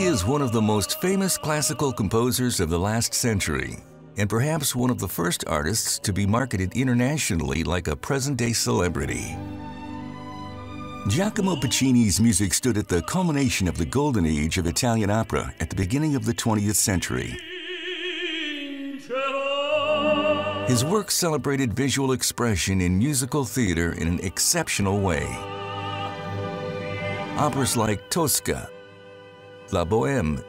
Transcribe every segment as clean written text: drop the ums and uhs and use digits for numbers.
is one of the most famous classical composers of the last century, and perhaps one of the first artists to be marketed internationally like a present-day celebrity. Giacomo Puccini's music stood at the culmination of the golden age of Italian opera at the beginning of the 20th century. His work celebrated visual expression in musical theater in an exceptional way. Operas like Tosca, La Bohème,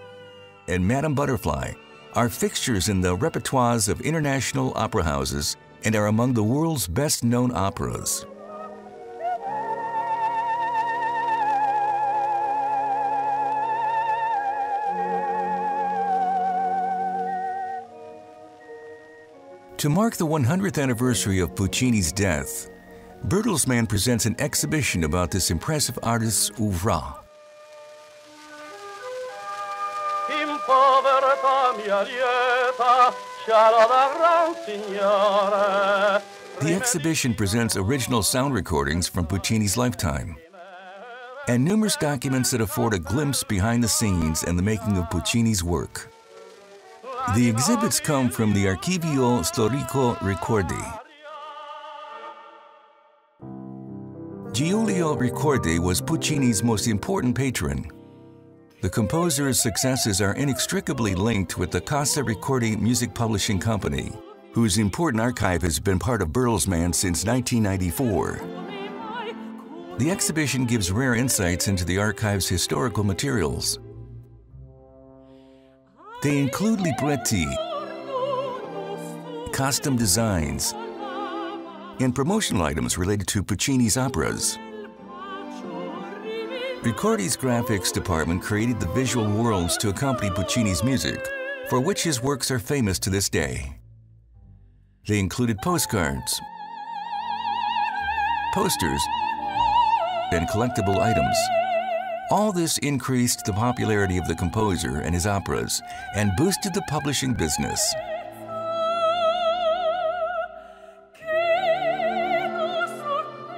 and Madame Butterfly are fixtures in the repertoires of international opera houses and are among the world's best-known operas. To mark the 100th anniversary of Puccini's death, Bertelsmann presents an exhibition about this impressive artist's oeuvre. The exhibition presents original sound recordings from Puccini's lifetime and numerous documents that afford a glimpse behind the scenes and the making of Puccini's work. The exhibits come from the Archivio Storico Ricordi. Giulio Ricordi was Puccini's most important patron. The composer's successes are inextricably linked with the Casa Ricordi Music Publishing Company, whose important archive has been part of Bertelsmann since 1994. The exhibition gives rare insights into the archive's historical materials. They include libretti, costume designs, and promotional items related to Puccini's operas. Ricordi's graphics department created the visual worlds to accompany Puccini's music, for which his works are famous to this day. They included postcards, posters, and collectible items. All this increased the popularity of the composer and his operas and boosted the publishing business.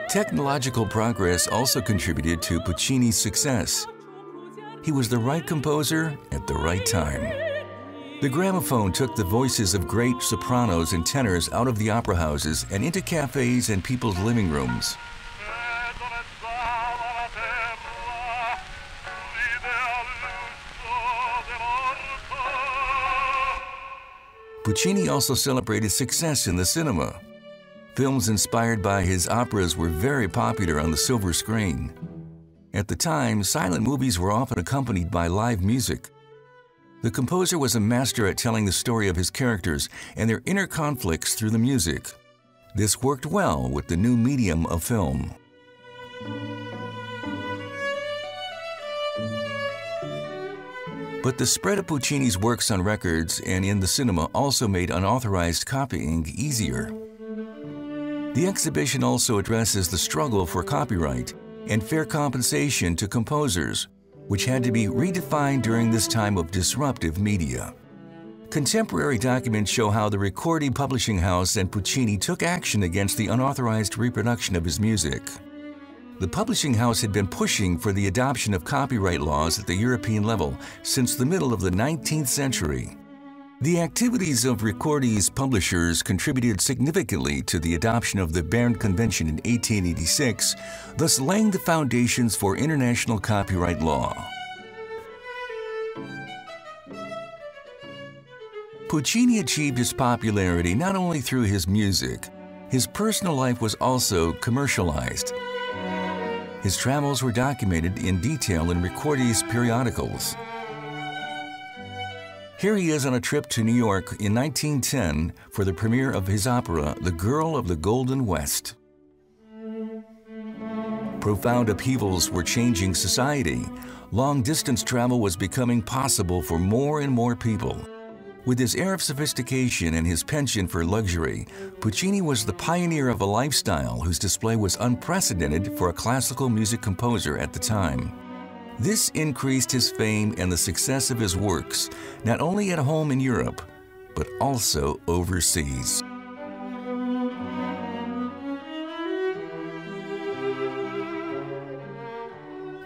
Technological progress also contributed to Puccini's success. He was the right composer at the right time. The gramophone took the voices of great sopranos and tenors out of the opera houses and into cafes and people's living rooms. Puccini also celebrated success in the cinema. Films inspired by his operas were very popular on the silver screen. At the time, silent movies were often accompanied by live music. The composer was a master at telling the story of his characters and their inner conflicts through the music. This worked well with the new medium of film. But the spread of Puccini's works on records and in the cinema also made unauthorized copying easier. The exhibition also addresses the struggle for copyright and fair compensation to composers, which had to be redefined during this time of disruptive media. Contemporary documents show how the Ricordi Publishing House and Puccini took action against the unauthorized reproduction of his music. The publishing house had been pushing for the adoption of copyright laws at the European level since the middle of the 19th century. The activities of Ricordi's publishers contributed significantly to the adoption of the Berne Convention in 1886, thus laying the foundations for international copyright law. Puccini achieved his popularity not only through his music. His personal life was also commercialized. His travels were documented in detail in Ricordi's periodicals. Here he is on a trip to New York in 1910 for the premiere of his opera, The Girl of the Golden West. Profound upheavals were changing society. Long-distance travel was becoming possible for more and more people. With his air of sophistication and his penchant for luxury, Puccini was the pioneer of a lifestyle whose display was unprecedented for a classical music composer at the time. This increased his fame and the success of his works, not only at home in Europe, but also overseas.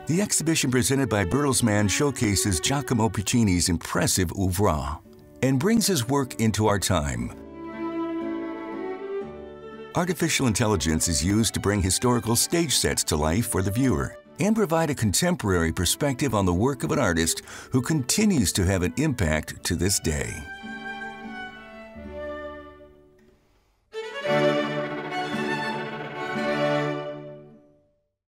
The exhibition presented by Bertelsmann showcases Giacomo Puccini's impressive oeuvre and brings his work into our time. Artificial intelligence is used to bring historical stage sets to life for the viewer and provide a contemporary perspective on the work of an artist who continues to have an impact to this day.